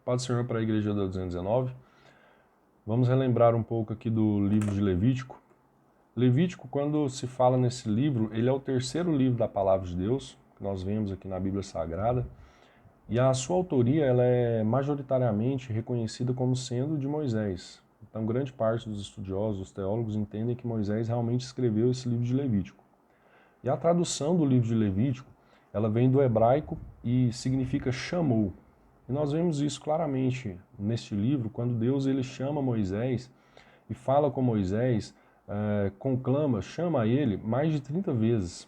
Paz do Senhor para a Igreja da 219. Vamos relembrar um pouco aqui do livro de Levítico. Levítico, quando se fala nesse livro, ele é o terceiro livro da Palavra de Deus, que nós vemos aqui na Bíblia Sagrada, e a sua autoria ela é majoritariamente reconhecida como sendo de Moisés. Então, grande parte dos estudiosos, dos teólogos, entendem que Moisés realmente escreveu esse livro de Levítico. E a tradução do livro de Levítico, ela vem do hebraico e significa chamou. E nós vemos isso claramente neste livro, quando Deus ele chama Moisés e fala com Moisés, conclama, chama ele mais de 30 vezes.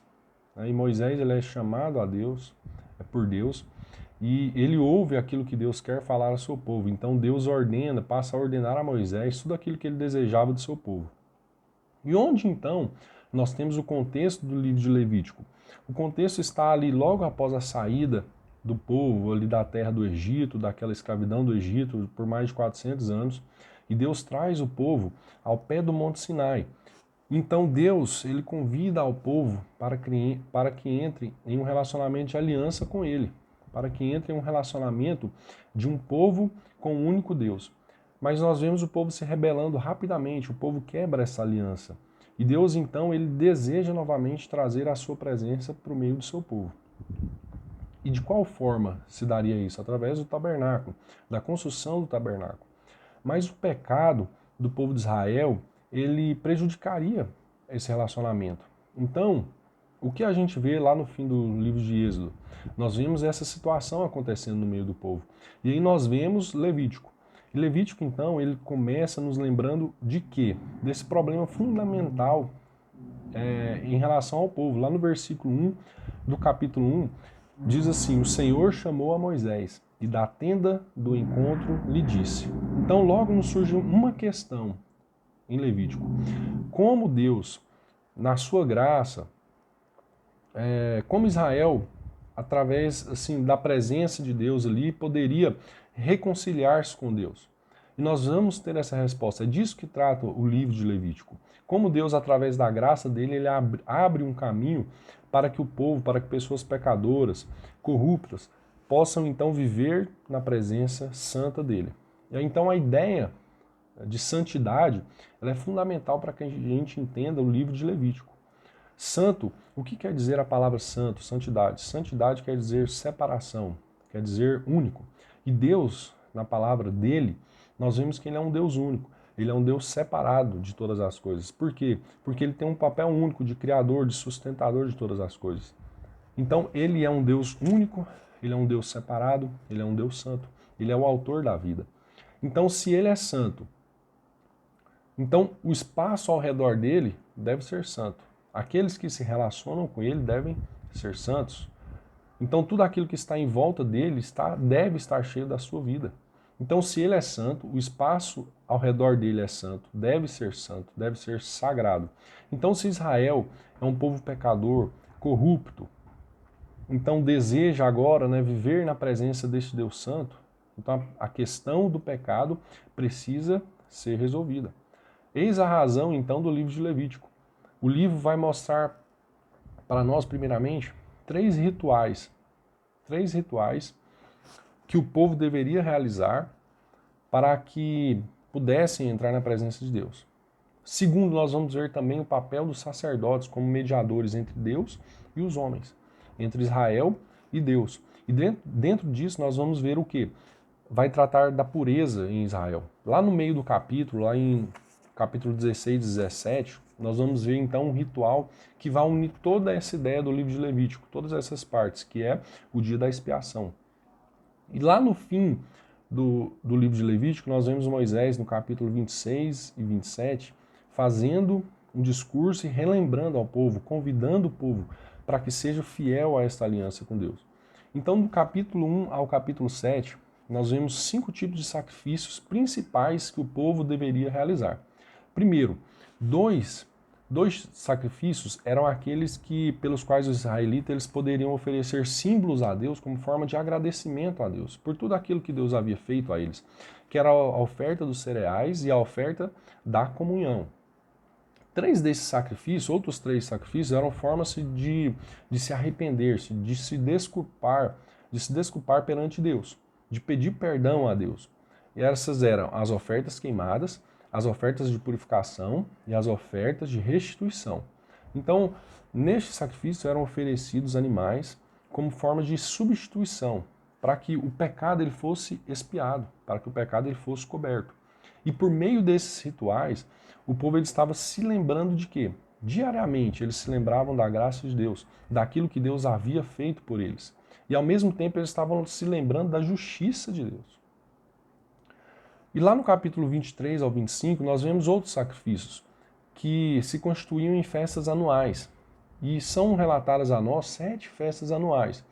E Moisés ele é chamado a Deus, por Deus, e ele ouve aquilo que Deus quer falar ao seu povo. Então Deus ordena, passa a ordenar a Moisés tudo aquilo que ele desejava do seu povo. E onde então nós temos o contexto do livro de Levítico? O contexto está ali logo após a saída do povo ali da terra do Egito, daquela escravidão do Egito por mais de 400 anos, e Deus traz o povo ao pé do Monte Sinai. Então Deus, ele convida ao povo para que entre em um relacionamento de aliança com ele, para que entre em um relacionamento de um povo com um único Deus. Mas nós vemos o povo se rebelando rapidamente, o povo quebra essa aliança. E Deus, então, ele deseja novamente trazer a sua presença para o meio do seu povo. E de qual forma se daria isso? Através do tabernáculo, da construção do tabernáculo. Mas o pecado do povo de Israel, ele prejudicaria esse relacionamento. Então, o que a gente vê lá no fim do livro de Êxodo? Nós vemos essa situação acontecendo no meio do povo. E aí nós vemos Levítico. E Levítico, então, ele começa nos lembrando de quê? Desse problema fundamental em relação ao povo. Lá no versículo 1 do capítulo 1, diz assim: o Senhor chamou a Moisés e da tenda do encontro lhe disse. Então logo nos surge uma questão em Levítico. Como Deus, na sua graça, como Israel, através assim, da presença de Deus ali, poderia reconciliar-se com Deus? E nós vamos ter essa resposta. É disso que trata o livro de Levítico. Como Deus, através da graça dele, ele abre um caminho para que o povo, para que pessoas pecadoras, corruptas, possam então viver na presença santa dele. E então a ideia de santidade ela é fundamental para que a gente entenda o livro de Levítico. Santo, o que quer dizer a palavra santo, santidade? Santidade quer dizer separação, quer dizer único. E Deus, na palavra dele, nós vemos que ele é um Deus único. Ele é um Deus separado de todas as coisas. Por quê? Porque ele tem um papel único de criador, de sustentador de todas as coisas. Então, ele é um Deus único, ele é um Deus separado, ele é um Deus santo. Ele é o autor da vida. Então, se ele é santo, então o espaço ao redor dele deve ser santo. Aqueles que se relacionam com ele devem ser santos. Então, tudo aquilo que está em volta dele deve estar cheio da sua vida. Então, se ele é santo, o espaço ao redor dele é santo, deve ser sagrado. Então, se Israel é um povo pecador, corrupto, então deseja agora viver na presença deste Deus santo, então a questão do pecado precisa ser resolvida. Eis a razão, então, do livro de Levítico. O livro vai mostrar para nós, primeiramente, três rituais que o povo deveria realizar para que pudessem entrar na presença de Deus. Segundo, nós vamos ver também o papel dos sacerdotes como mediadores entre Deus e os homens, entre Israel e Deus. E dentro disso nós vamos ver o que? Vai tratar da pureza em Israel. Lá no meio do capítulo, lá em capítulo 16 e 17, nós vamos ver então um ritual que vai unir toda essa ideia do livro de Levítico, todas essas partes, que é o dia da expiação. E lá no fim do livro de Levítico, nós vemos Moisés no capítulo 26 e 27, fazendo um discurso e relembrando ao povo, convidando o povo para que seja fiel a esta aliança com Deus. Então, do capítulo 1 ao capítulo 7, nós vemos 5 tipos de sacrifícios principais que o povo deveria realizar. Primeiro, dois sacrifícios eram aqueles pelos quais os israelitas eles poderiam oferecer símbolos a Deus como forma de agradecimento a Deus por tudo aquilo que Deus havia feito a eles, que era a oferta dos cereais e a oferta da comunhão. Outros três sacrifícios eram formas de se arrepender, de se desculpar perante Deus. de pedir perdão a Deus. E essas eram as ofertas queimadas, as ofertas de purificação e as ofertas de restituição. Então, neste sacrifício eram oferecidos animais como forma de substituição, para que o pecado ele fosse expiado, para que o pecado ele fosse coberto. E por meio desses rituais, o povo ele estava se lembrando de quê? Diariamente eles se lembravam da graça de Deus, daquilo que Deus havia feito por eles. E ao mesmo tempo eles estavam se lembrando da justiça de Deus. E lá no capítulo 23 ao 25, nós vemos outros sacrifícios que se constituíam em festas anuais. E são relatadas a nós 7 festas anuais.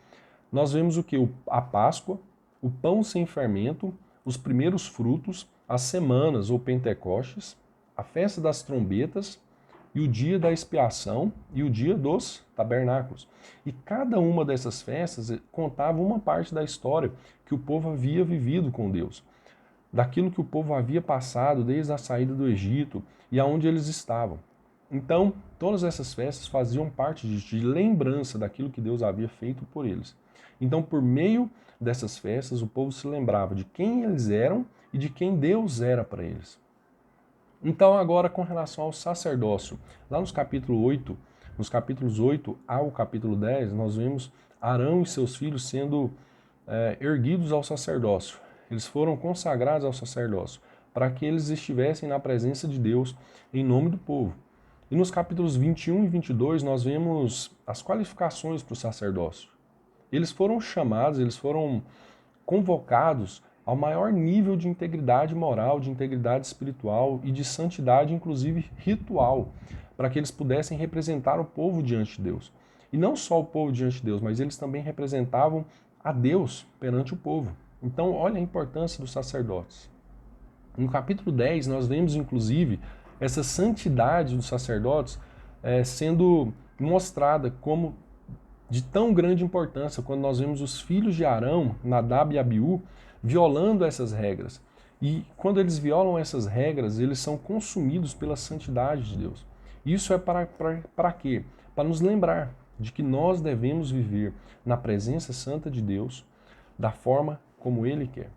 Nós vemos o que? A Páscoa, o pão sem fermento, os primeiros frutos, as semanas ou Pentecostes, a festa das trombetas e o dia da expiação e o dia dos tabernáculos. E cada uma dessas festas contava uma parte da história que o povo havia vivido com Deus, daquilo que o povo havia passado desde a saída do Egito e aonde eles estavam. Então, todas essas festas faziam parte de lembrança daquilo que Deus havia feito por eles. Então, por meio dessas festas, o povo se lembrava de quem eles eram e de quem Deus era para eles. Então, agora, com relação ao sacerdócio, lá nos capítulos 8 ao capítulo 10, nós vemos Arão e seus filhos sendo erguidos ao sacerdócio. Eles foram consagrados ao sacerdócio, para que eles estivessem na presença de Deus em nome do povo. E nos capítulos 21 e 22, nós vemos as qualificações para o sacerdócio. Eles foram chamados, eles foram convocados ao maior nível de integridade moral, de integridade espiritual e de santidade, inclusive ritual, para que eles pudessem representar o povo diante de Deus. E não só o povo diante de Deus, mas eles também representavam a Deus perante o povo. Então, olha a importância dos sacerdotes. No capítulo 10, nós vemos, inclusive, essa santidade dos sacerdotes sendo mostrada como de tão grande importância quando nós vemos os filhos de Arão, Nadab e Abiú, violando essas regras. E quando eles violam essas regras, eles são consumidos pela santidade de Deus. Isso é para quê? Para nos lembrar de que nós devemos viver na presença santa de Deus da forma como Ele quer.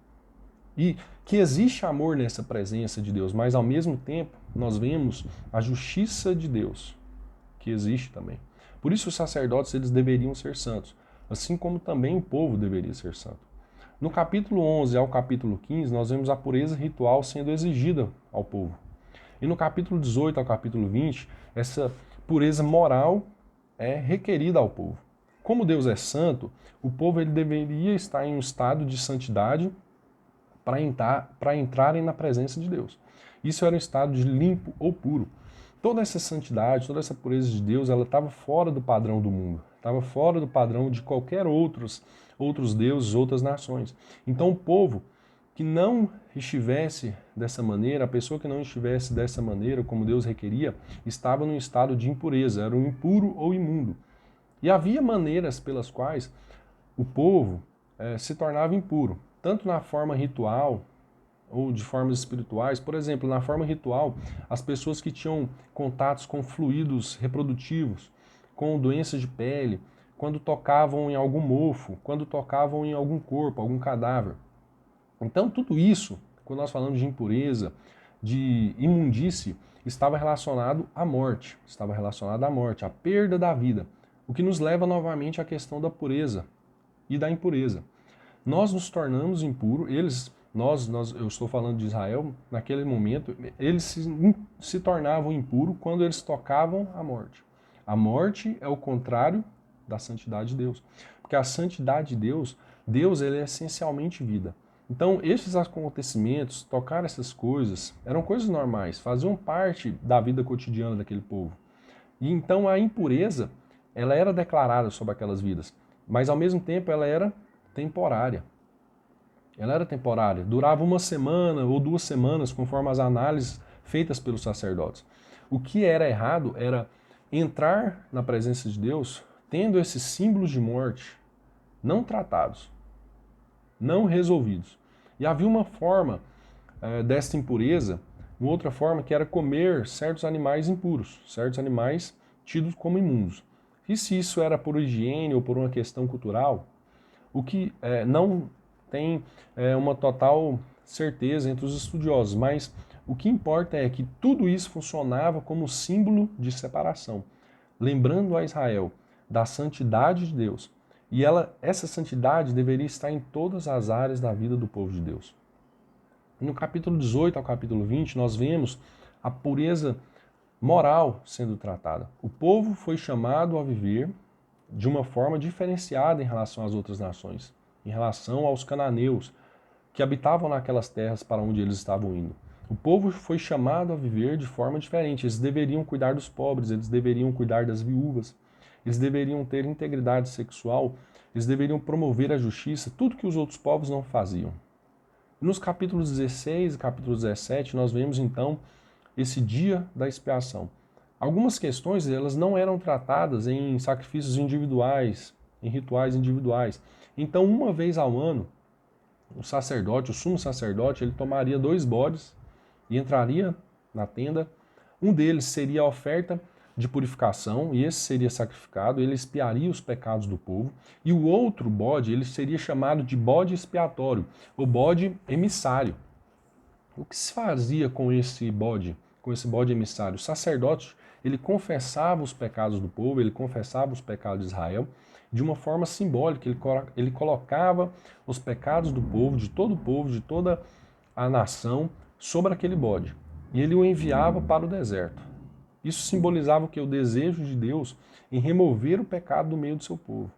E que existe amor nessa presença de Deus, mas ao mesmo tempo nós vemos a justiça de Deus, que existe também. Por isso os sacerdotes eles deveriam ser santos, assim como também o povo deveria ser santo. No capítulo 11 ao capítulo 15, nós vemos a pureza ritual sendo exigida ao povo. E no capítulo 18 ao capítulo 20, essa pureza moral é requerida ao povo. Como Deus é santo, o povo ele deveria estar em um estado de santidade para entrarem na presença de Deus. Isso era um estado de limpo ou puro. Toda essa santidade, toda essa pureza de Deus, ela estava fora do padrão do mundo, estava fora do padrão de qualquer outros deuses, outras nações. Então o povo que não estivesse dessa maneira, a pessoa que não estivesse dessa maneira, como Deus requeria, estava num estado de impureza, era um impuro ou imundo. E havia maneiras pelas quais o povo se tornava impuro, tanto na forma ritual ou de formas espirituais. Por exemplo, na forma ritual, as pessoas que tinham contatos com fluidos reprodutivos, com doenças de pele, quando tocavam em algum mofo, quando tocavam em algum corpo, algum cadáver. Então, tudo isso, quando nós falamos de impureza, de imundície, estava relacionado à morte, à perda da vida. O que nos leva novamente à questão da pureza e da impureza. Nós nos tornamos impuros, eu estou falando de Israel, naquele momento, eles se tornavam impuros quando eles tocavam a morte. A morte é o contrário da santidade de Deus. Porque a santidade de Deus ele é essencialmente vida. Então, esses acontecimentos, tocar essas coisas, eram coisas normais, faziam parte da vida cotidiana daquele povo. E então a impureza, ela era declarada sobre aquelas vidas, mas ao mesmo tempo ela era temporária. Ela era temporária, durava 1 semana ou 2 semanas, conforme as análises feitas pelos sacerdotes. O que era errado era entrar na presença de Deus tendo esses símbolos de morte não tratados, não resolvidos. E havia uma forma desta impureza, uma outra forma que era comer certos animais impuros, certos animais tidos como imundos. E se isso era por higiene ou por uma questão cultural, o que não tem uma total certeza entre os estudiosos, mas o que importa é que tudo isso funcionava como símbolo de separação, lembrando a Israel da santidade de Deus. E essa santidade deveria estar em todas as áreas da vida do povo de Deus. No capítulo 18 ao capítulo 20, nós vemos a pureza moral sendo tratada. O povo foi chamado a viver de uma forma diferenciada em relação às outras nações, em relação aos cananeus que habitavam naquelas terras para onde eles estavam indo. O povo foi chamado a viver de forma diferente. Eles deveriam cuidar dos pobres, eles deveriam cuidar das viúvas, eles deveriam ter integridade sexual, eles deveriam promover a justiça, tudo que os outros povos não faziam. Nos capítulos 16 e capítulo 17, nós vemos então esse dia da expiação. Algumas questões elas não eram tratadas em sacrifícios individuais, em rituais individuais. Então, uma vez ao ano, o sacerdote, o sumo sacerdote, ele tomaria 2 bodes e entraria na tenda. Um deles seria a oferta de purificação, e esse seria sacrificado, ele expiaria os pecados do povo, e o outro bode, ele seria chamado de bode expiatório, o bode emissário. O que se fazia com esse bode emissário? O sacerdote, ele confessava os pecados do povo, ele confessava os pecados de Israel, de uma forma simbólica, ele colocava os pecados do povo, de toda a nação, sobre aquele bode, e ele o enviava para o deserto. Isso simbolizava o que? O desejo de Deus em remover o pecado do meio do seu povo,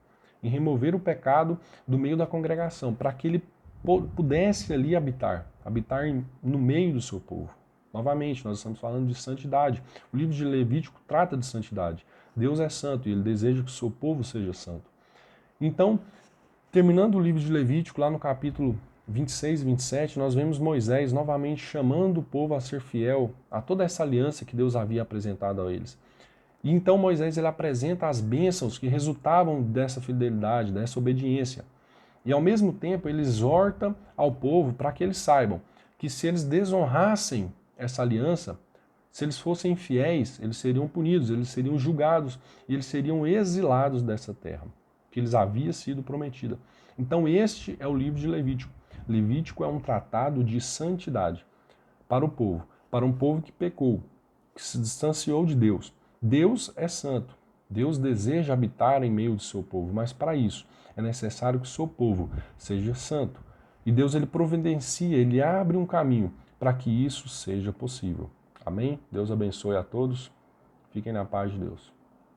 em remover o pecado do meio da congregação, para que ele pudesse ali habitar no meio do seu povo. Novamente, nós estamos falando de santidade. O livro de Levítico trata de santidade. Deus é santo e ele deseja que o seu povo seja santo. Então, terminando o livro de Levítico, lá no capítulo 26 e 27, nós vemos Moisés novamente chamando o povo a ser fiel a toda essa aliança que Deus havia apresentado a eles. E então Moisés ele apresenta as bênçãos que resultavam dessa fidelidade, dessa obediência. E ao mesmo tempo ele exorta ao povo para que eles saibam que se eles desonrassem essa aliança, se eles fossem infiéis, eles seriam punidos, eles seriam julgados e eles seriam exilados dessa terra que lhes havia sido prometida. Então este é o livro de Levítico. Levítico é um tratado de santidade para o povo, para um povo que pecou, que se distanciou de Deus. Deus é santo. Deus deseja habitar em meio do seu povo, mas para isso é necessário que o seu povo seja santo. E Deus ele providencia, ele abre um caminho para que isso seja possível. Amém? Deus abençoe a todos. Fiquem na paz de Deus.